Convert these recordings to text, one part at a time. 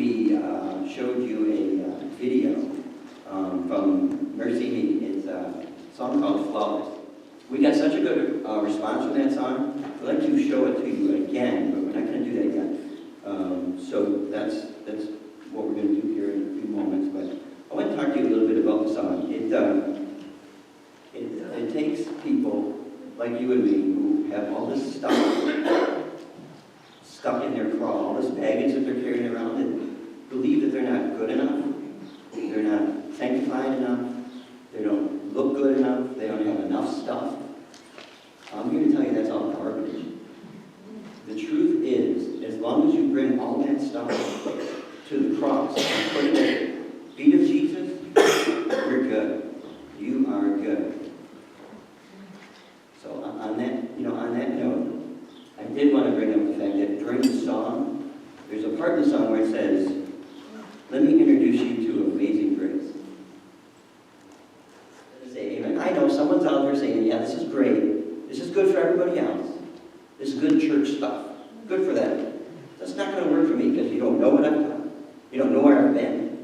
we showed you a video from Mercy Me. It's a song called Flawless. We got such a good response from that song. I'd like to show it to you again, but we're not going to do that yet. So that's what we're going to do here in a few moments. But I want to talk to you a little bit about the song. It takes people like you and me who have all this stuff stuck in their craw, all this baggage that they're carrying around, and believe that they're not good enough, they're not sanctified enough, they don't look good enough, they don't have enough stuff. I'm here to tell you that's all garbage. The truth is, as long as you bring all that stuff to the cross and put it at the feet of Jesus, you're good. You are good. So on that note, I did want to bring up the fact that during the song, there's a part of the song where it says, "Let me introduce you to Amazing Grace." Say amen. I know someone's out there saying, yeah, this is great. This is good for everybody else. This is good church stuff. Good for them. That's not going to work for me because you don't know what I've done. You don't know where I've been.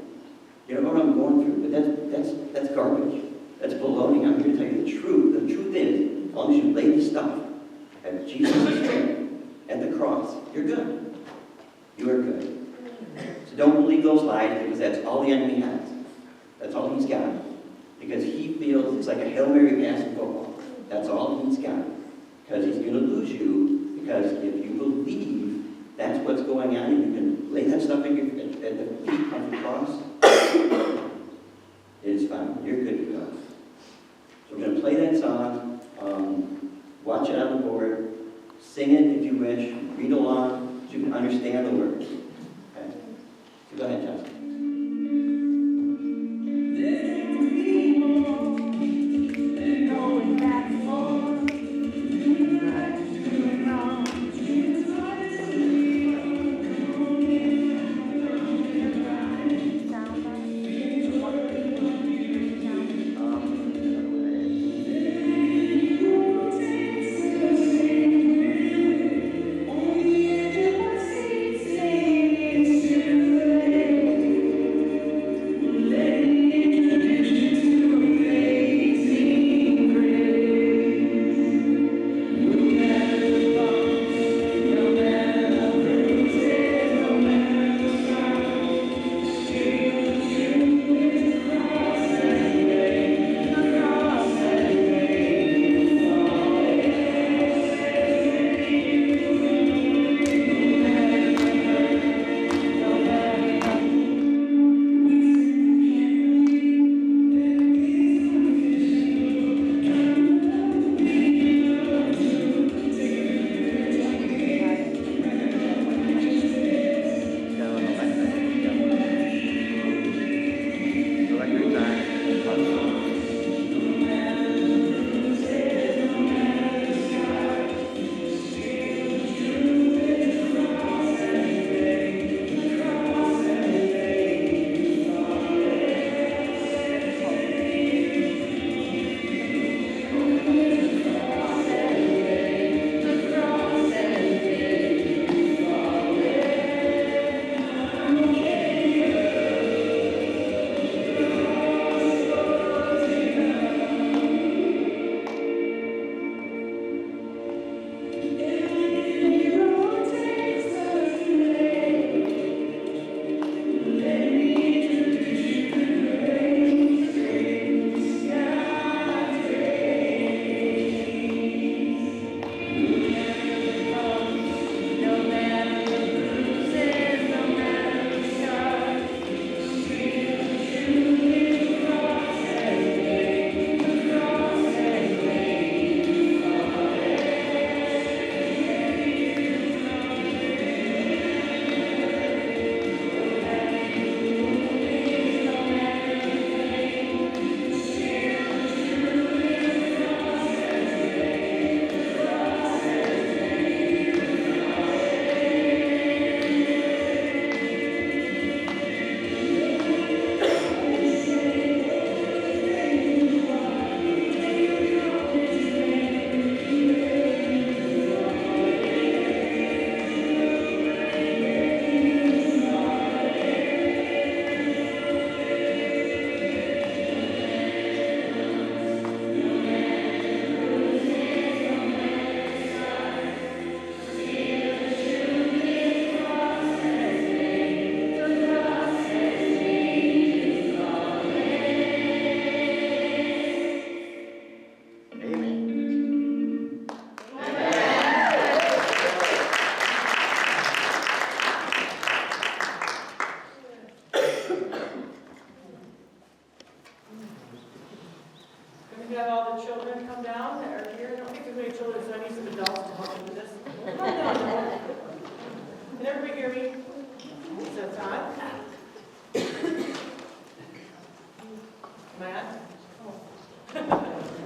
You don't know what I'm going through. But that's garbage. That's baloney. I'm here to tell you the truth. The truth is, as long as you lay the stuff at Jesus' feet, at the cross, you're good. You are good. So don't believe those lies because that's all the enemy has. That's all he's got. Because he feels it's like a Hail Mary pass in football. That's all he's got. Because he's going to lose you. Because if you believe that's what's going on, and you can lay that stuff at the feet of the cross, it is fine. You're good to go. So we're going to play that song. Watch it on the board. Sing it if you wish. Read along so you can understand the words. Okay? So go ahead, Justin. See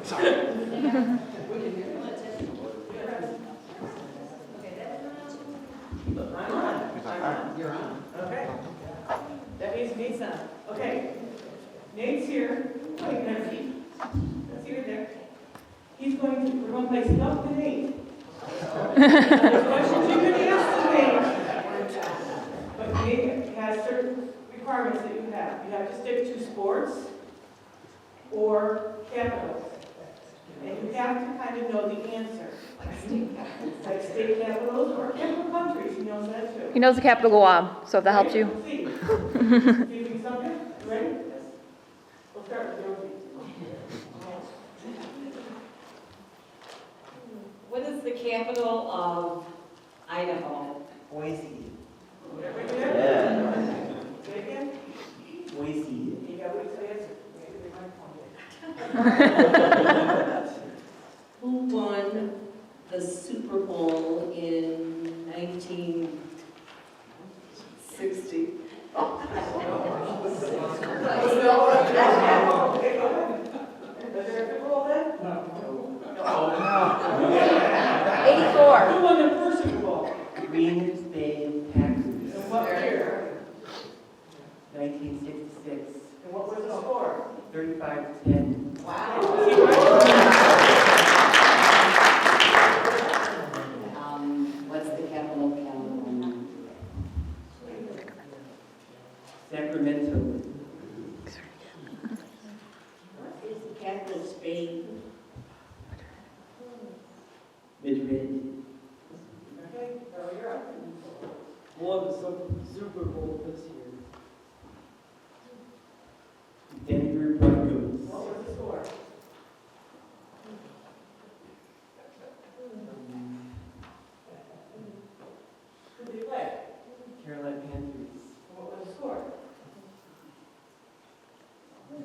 You're on. Okay. That means Nate's on. Okay. Nate's here. Oh, you can see. Let's see right there. We're going to play Stuff to Nate. There's questions you can ask to Nate. But Nate has certain requirements that you have. You have to stick to sports or capitals. And you have to kind of know the answer. Like state capitals or capital countries. He knows that too. He knows the capital Guam, so if that helps you. See you think something? You ready? We'll start with Josie. What is the capital of Idaho? Boise. Everybody Yeah. there? Say again? Boise. You got to wait till the answer. Maybe they might Who won the Super Bowl in 1960? Who won the first Super Bowl? Green Bay Packers. In what year? 1966. And what was the score? 35-10. What's the capital of California? Sacramento. What is the capital of Spain? Madrid. Okay, so you're up. Won the Super Bowl this year. Denver Broncos. What was the score? Who did they play? Carolina Panthers. What was the score? 39.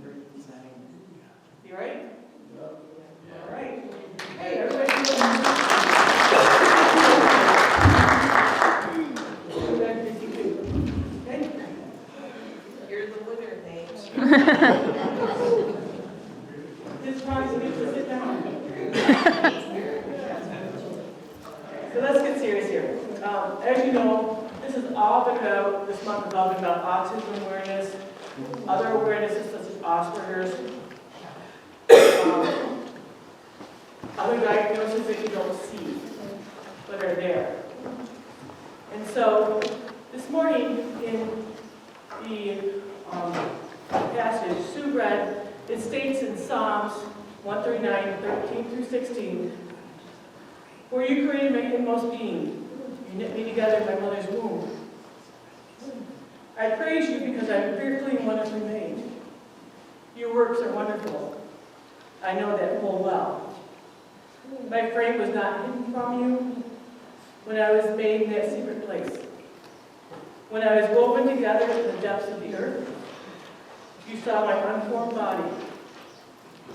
You ready? All right. Hey, everybody. Okay. You're the winner, Nate. This time you get to sit down. So let's get serious here. As you know, this month has all been about autism awareness, other awarenesses such as Asperger's, other diagnoses that you don't see, but are there. And so, this morning in the passage, Sue read, it states in Psalms 139, 13 through 16, "For you created me in most being, you knit me together in my mother's womb. I praise you because I am fearfully and wonderfully made. Your works are wonderful. I know that full well. My frame was not hidden from you when I was made in that secret place. When I was woven together in the depths of the earth, you saw my unformed body.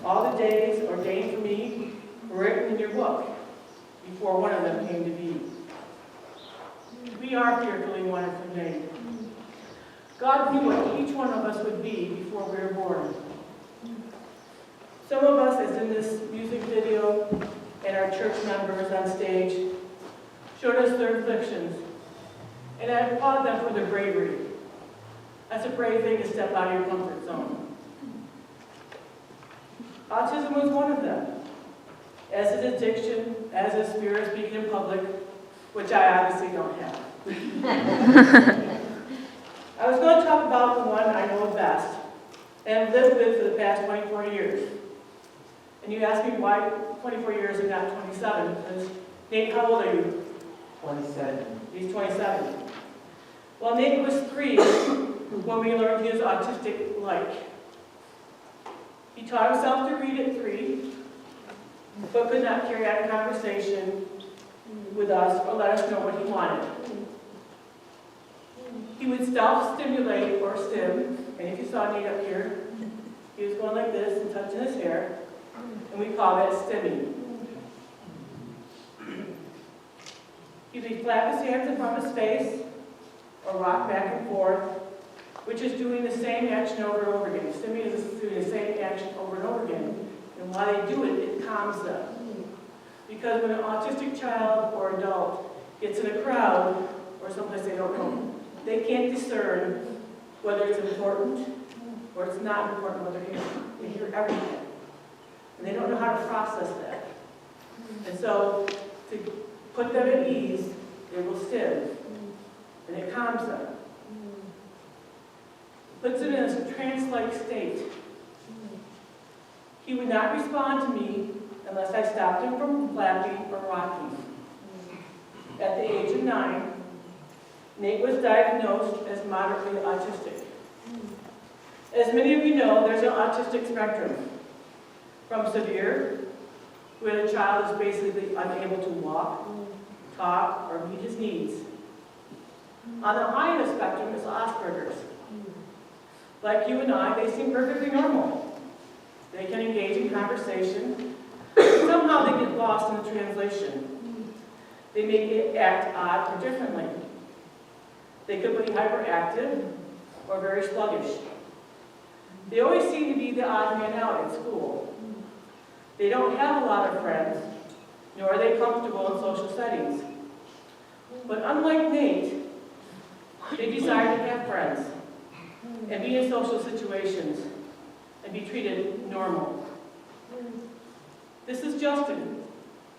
All the days ordained for me were written in your book before one of them came to be." We are fearfully and wonderfully made. God knew what each one of us would be before we were born. Some of us, as in this music video, and our church members on stage, showed us their afflictions, and I applaud them for their bravery. That's a brave thing to step out of your comfort zone. Autism was one of them, as is addiction, as is fear of speaking in public, which I obviously don't have. I was going to talk about the one I know best, and have lived with for the past 24 years. And you ask me why 24 years and not 27, because Nate, how old are you? 27. He's 27. Well, Nate was 3 when we learned he was autistic-like. He taught himself to read at 3, but could not carry on a conversation with us or let us know what he wanted. He would self-stimulate or stim, and if you saw Nate up here, he was going like this and touching his hair, and we call that stimming. He would flap his hands in front of his face or rock back and forth, which is doing the same action over and over again. Stimming is doing the same action over and over again. And while they do it, it calms them. Because when an autistic child or adult gets in a crowd or someplace they don't know, they can't discern whether it's important or it's not important what they're hearing. They hear everything. And they don't know how to process that. And so to put them at ease, they will stim. And it calms them. Puts them in a trance-like state. He would not respond to me unless I stopped him from flapping or rocking. At the age of 9, Nate was diagnosed as moderately autistic. As many of you know, there's an autistic spectrum. From severe, where the child is basically unable to walk, talk, or meet his needs. On the high end of the spectrum is Asperger's. Like you and I, they seem perfectly normal. They can engage in conversation. Somehow they get lost in the translation. They may act odd or differently. They could be hyperactive or very sluggish. They always seem to be the odd man out at school. They don't have a lot of friends, nor are they comfortable in social settings. But unlike Nate, they desire to have friends and be in social situations and be treated normal. This is Justin,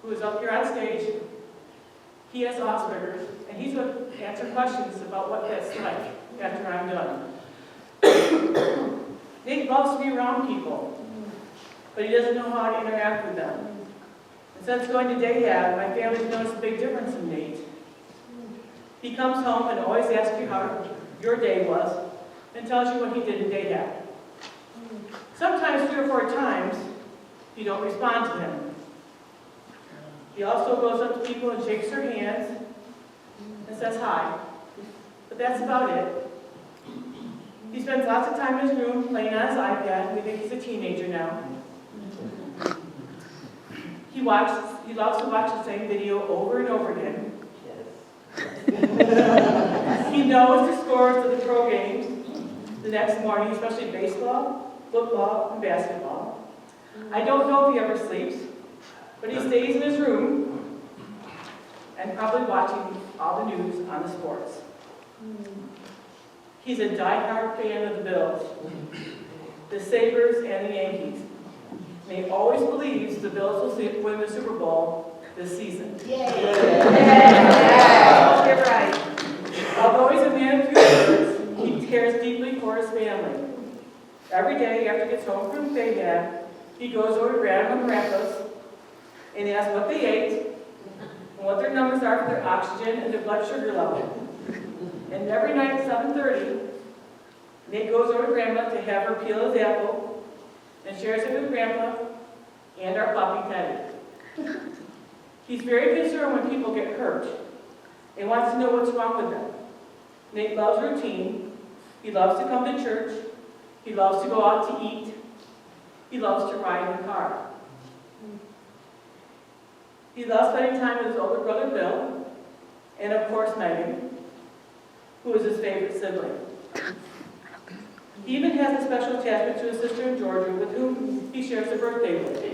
who is up here on stage. He has Asperger's, and he's going to answer questions about what that's like after I'm done. Nate loves to be around people, but he doesn't know how to interact with them. And since going to daycare, my family's noticed a big difference in Nate. He comes home and always asks you how your day was and tells you what he did in daycare. Sometimes 3 or 4 times, you don't respond to him. He also goes up to people and shakes their hands and says hi. But that's about it. He spends lots of time in his room playing on his iPad. We think he's a teenager now. He loves to watch the same video over and over again. He knows the scores of the pro games the next morning, especially baseball, football, and basketball. I don't know if he ever sleeps, but he stays in his room and probably watching all the news on the sports. He's a die-hard fan of the Bills, the Sabres, and the Yankees. And he always believes the Bills will win the Super Bowl this season. Yay! You're right. Although he's a man of few words, he cares deeply for his family. Every day after he gets home from daycare, he goes over to Grandma and Grandpa's and asks what they ate and what their numbers are for their oxygen and their blood sugar level. And every night at 7:30, Nate goes over to Grandma to have her peel his apple and shares it with Grandpa and our puppy Teddy. He's very concerned when people get hurt and wants to know what's wrong with them. Nate loves routine. He loves to come to church. He loves to go out to eat. He loves to ride in the car. He loves spending time with his older brother Bill, and of course Megan, who is his favorite sibling. He even has a special attachment to his sister in Georgia, with whom he shares a birthday with.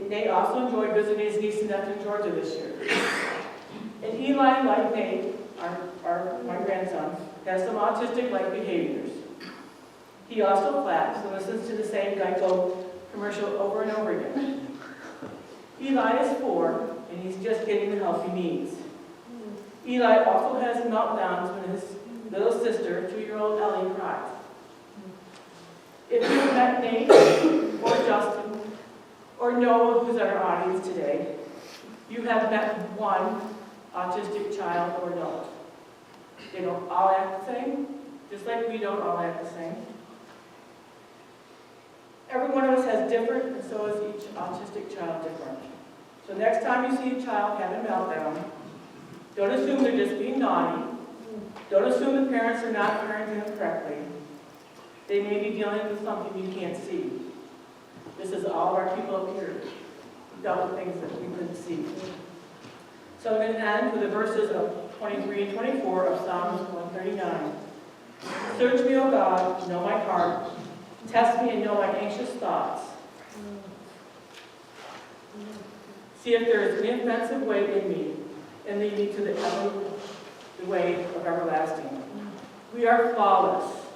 Nate also enjoyed visiting his niece and nephew in Georgia this year. And Eli, like Nate, my grandson, has some autistic-like behaviors. He also flaps and listens to the same Geico commercial over and over again. Eli is 4, and he's just getting the help he needs. Eli also has meltdowns when his little sister, 2-year-old Ellie, cries. If you've met Nate or Justin or Noah, who's our audience today, you have met one autistic child or adult. They don't all act the same, just like we don't all act the same. Every one of us has different, and so is each autistic child different. So next time you see a child having a meltdown, don't assume they're just being naughty. Don't assume the parents are not parenting them correctly. They may be dealing with something you can't see. This is all our people up here who dealt with things that we couldn't see. So I'm going to end with the verses of 23 and 24 of Psalms 139. Search me, O God, know my heart. Test me and know my anxious thoughts. See if there is an offensive way in me, and lead me to the way of everlasting. We are flawless.